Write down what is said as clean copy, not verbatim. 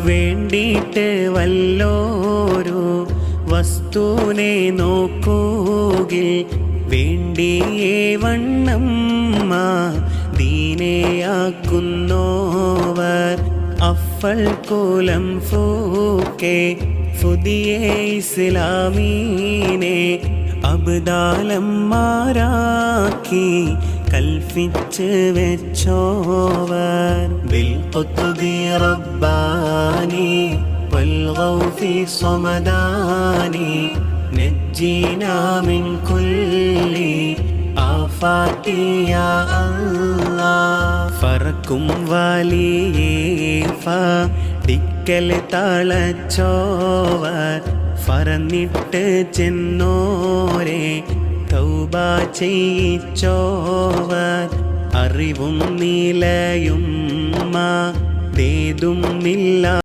വേണ്ടിയിട്ട് വല്ലോരു വസ്തുവിനെ നോക്കൂകിൽ വേണ്ടിയേ വണ്ണം ദീനയാക്കുന്നോവർ അഫൽ കുലം ഫൂക്കെ പുതിയ ഇസ്ലാമീനെ അബ്ദാലന്മാരാക്കി കൽപ്പിച്ച് വെച്ചോവർ ബിൽ ഖുത്ബി റബ്ബാനി വൽ ഗൗസി സമദാനി നജ്ജിനാ മിൻ കുല്ലി ആഫാതി യാ അല്ലാഹ് ഫറക്കും വലിയേഫ ടിക്കൽ തളച്ചോവർ ഫറന്നിട്ട് ചെന്നോരെ തൗബ ചെയ്യിച്ചോവർ അറിവും നിലയും ദേതും ഇല്ല